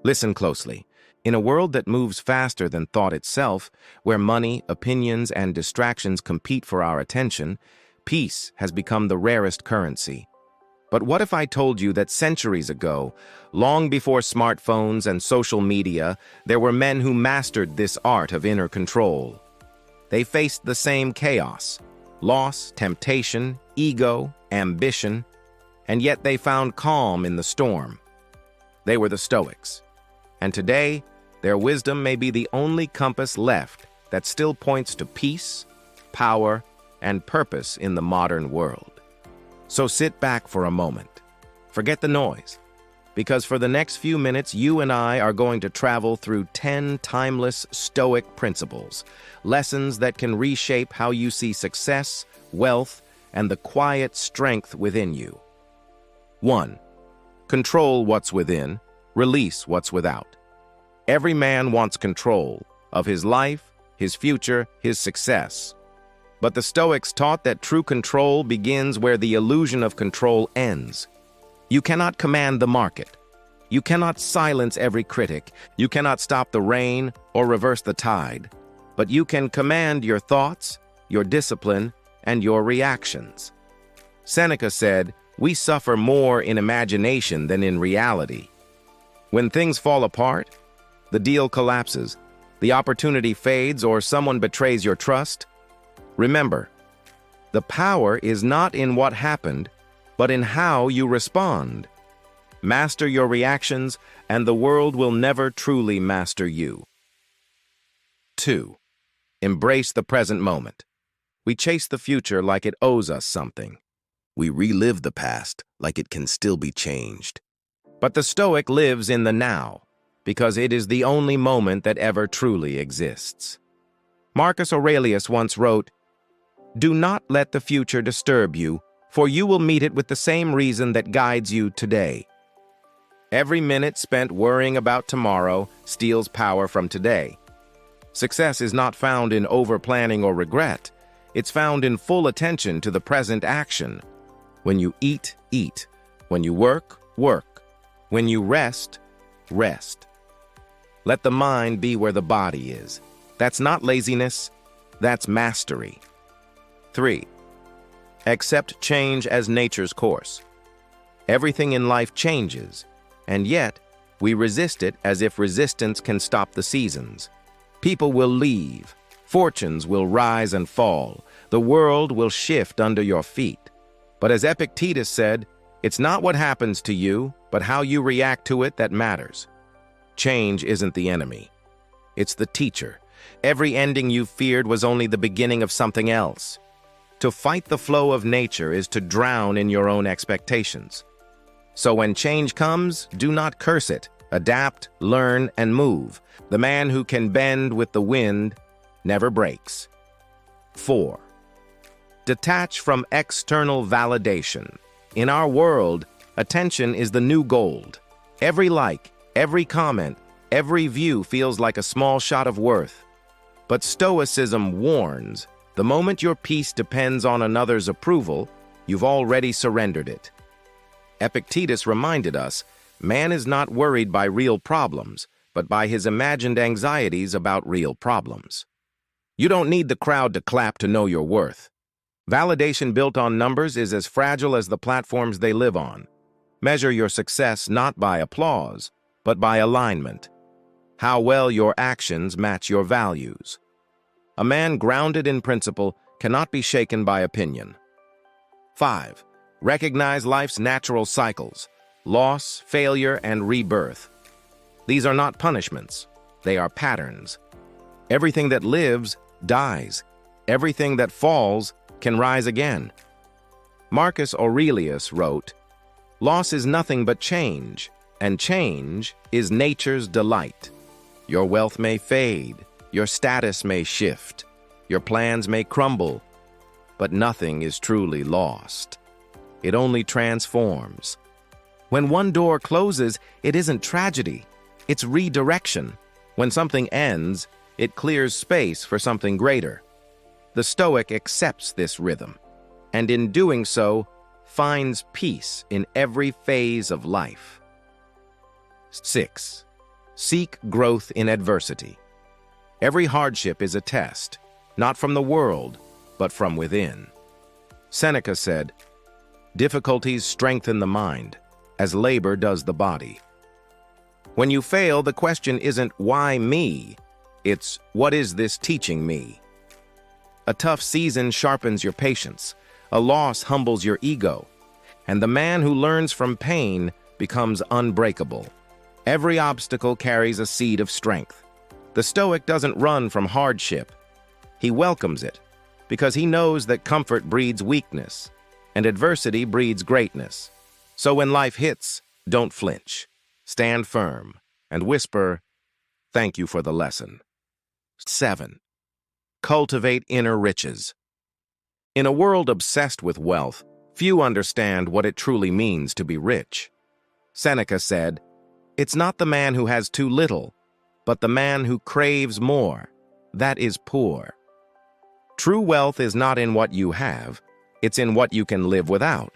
Listen closely. In a world that moves faster than thought itself, where money, opinions, and distractions compete for our attention, peace has become the rarest currency. But what if I told you that centuries ago, long before smartphones and social media, there were men who mastered this art of inner control? They faced the same chaos, loss, temptation, ego, ambition, and yet they found calm in the storm. They were the Stoics. And today, their wisdom may be the only compass left that still points to peace, power, and purpose in the modern world. So sit back for a moment. Forget the noise, because for the next few minutes, you and I are going to travel through 10 timeless Stoic principles, lessons that can reshape how you see success, wealth, and the quiet strength within you. 1. Control what's within, release what's without. Every man wants control of his life, his future, his success. But the Stoics taught that true control begins where the illusion of control ends. You cannot command the market. You cannot silence every critic. You cannot stop the rain or reverse the tide. But you can command your thoughts, your discipline, and your reactions. Seneca said, "We suffer more in imagination than in reality." When things fall apart, the deal collapses, the opportunity fades, or someone betrays your trust, remember, the power is not in what happened, but in how you respond. Master your reactions, and the world will never truly master you. 2. Embrace the present moment. We chase the future like it owes us something. We relive the past like it can still be changed. But the Stoic lives in the now, because it is the only moment that ever truly exists. Marcus Aurelius once wrote, "Do not let the future disturb you, for you will meet it with the same reason that guides you today." Every minute spent worrying about tomorrow steals power from today. Success is not found in over-planning or regret. It's found in full attention to the present action. When you eat, eat. When you work, work. When you rest, rest. Let the mind be where the body is. That's not laziness, that's mastery. 3. Accept change as nature's course. Everything in life changes, and yet we resist it as if resistance can stop the seasons. People will leave, fortunes will rise and fall, the world will shift under your feet. But as Epictetus said, it's not what happens to you, but how you react to it that matters. Change isn't the enemy. It's the teacher. Every ending you feared was only the beginning of something else. To fight the flow of nature is to drown in your own expectations. So when change comes, do not curse it. Adapt, learn, and move. The man who can bend with the wind never breaks. 4. Detach from external validation. In our world, attention is the new gold. Every like, every comment, every view feels like a small shot of worth. But Stoicism warns, the moment your peace depends on another's approval, you've already surrendered it. Epictetus reminded us, man is not worried by real problems, but by his imagined anxieties about real problems. You don't need the crowd to clap to know your worth. Validation built on numbers is as fragile as the platforms they live on. Measure your success not by applause, but by alignment. How well your actions match your values. A man grounded in principle cannot be shaken by opinion. 5. Recognize life's natural cycles, loss, failure, and rebirth. These are not punishments, they are patterns. Everything that lives dies. Everything that falls can rise again. Marcus Aurelius wrote, "Loss is nothing but change, and change is nature's delight. Your wealth may fade, your status may shift, your plans may crumble, but nothing is truly lost. It only transforms. When one door closes, it isn't tragedy, it's redirection. When something ends, it clears space for something greater." The Stoic accepts this rhythm, and in doing so, finds peace in every phase of life. 6. Seek growth in adversity. Every hardship is a test, not from the world, but from within. Seneca said, "Difficulties strengthen the mind, as labor does the body." When you fail, the question isn't why me, it's what is this teaching me? A tough season sharpens your patience, a loss humbles your ego, and the man who learns from pain becomes unbreakable. Every obstacle carries a seed of strength. The Stoic doesn't run from hardship. He welcomes it, because he knows that comfort breeds weakness, and adversity breeds greatness. So when life hits, don't flinch. Stand firm, and whisper, "Thank you for the lesson." 7. Cultivate inner riches. In a world obsessed with wealth, few understand what it truly means to be rich. Seneca said, "It's not the man who has too little, but the man who craves more. That is poor." True wealth is not in what you have, it's in what you can live without.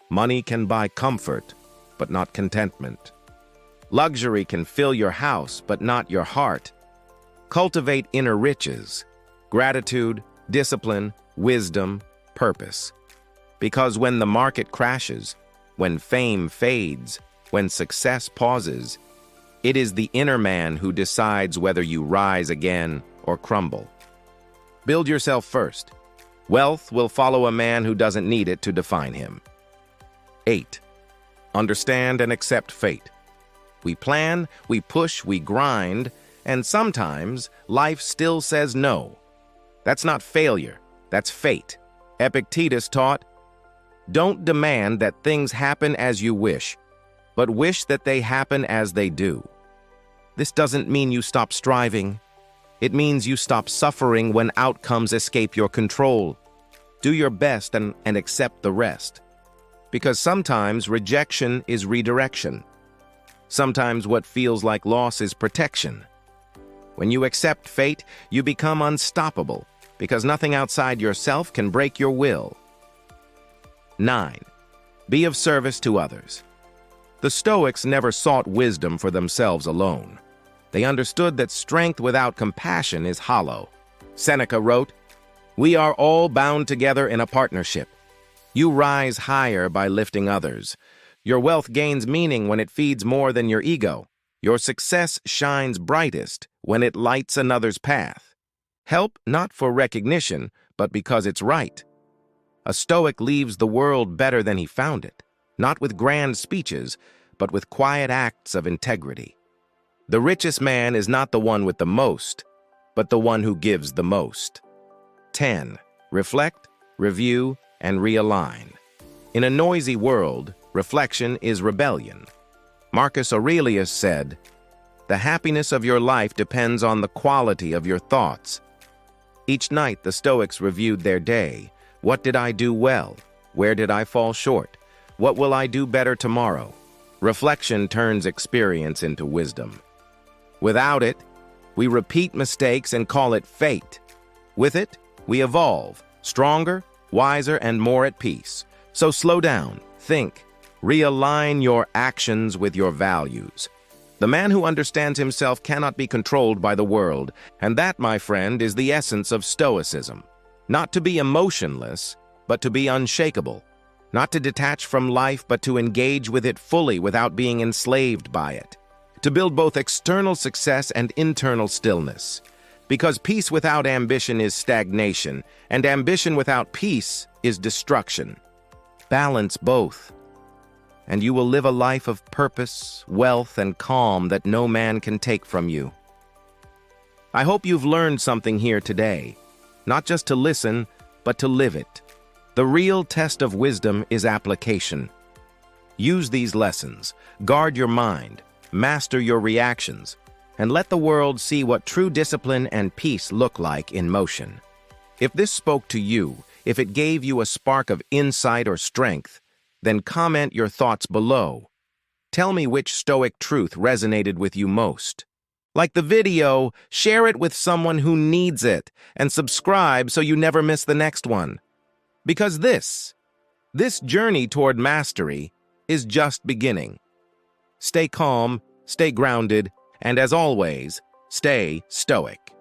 Money can buy comfort, but not contentment. Luxury can fill your house, but not your heart. Cultivate inner riches, gratitude, discipline, wisdom, purpose. Because when the market crashes, when fame fades, when success pauses, it is the inner man who decides whether you rise again or crumble. Build yourself first. Wealth will follow a man who doesn't need it to define him. 8. Understand and accept fate. We plan, we push, we grind, and sometimes life still says no. That's not failure, that's fate. Epictetus taught, "Don't demand that things happen as you wish, but wish that they happen as they do." This doesn't mean you stop striving. It means you stop suffering when outcomes escape your control. Do your best and accept the rest. Because sometimes rejection is redirection. Sometimes what feels like loss is protection. When you accept fate, you become unstoppable, because nothing outside yourself can break your will. 9. Be of service to others. The Stoics never sought wisdom for themselves alone. They understood that strength without compassion is hollow. Seneca wrote, "We are all bound together in a partnership. You rise higher by lifting others. Your wealth gains meaning when it feeds more than your ego. Your success shines brightest when it lights another's path. Help not for recognition, but because it's right." A Stoic leaves the world better than he found it, not with grand speeches, but with quiet acts of integrity. The richest man is not the one with the most, but the one who gives the most. 10. Reflect, review, and realign. In a noisy world, reflection is rebellion. Marcus Aurelius said, "The happiness of your life depends on the quality of your thoughts." Each night, the Stoics reviewed their day. What did I do well? Where did I fall short? What will I do better tomorrow? Reflection turns experience into wisdom. Without it, we repeat mistakes and call it fate. With it, we evolve, stronger, wiser, and more at peace. So slow down, think, realign your actions with your values. The man who understands himself cannot be controlled by the world, and that, my friend, is the essence of Stoicism. Not to be emotionless, but to be unshakable. Not to detach from life, but to engage with it fully without being enslaved by it. To build both external success and internal stillness. Because peace without ambition is stagnation, and ambition without peace is destruction. Balance both, and you will live a life of purpose, wealth, and calm that no man can take from you. I hope you've learned something here today, not just to listen, but to live it. The real test of wisdom is application. Use these lessons, guard your mind, master your reactions, and let the world see what true discipline and peace look like in motion. If this spoke to you, if it gave you a spark of insight or strength, then comment your thoughts below. Tell me which Stoic truth resonated with you most. Like the video, share it with someone who needs it, and subscribe so you never miss the next one. Because this journey toward mastery is just beginning. Stay calm, stay grounded, And as always, stay stoic.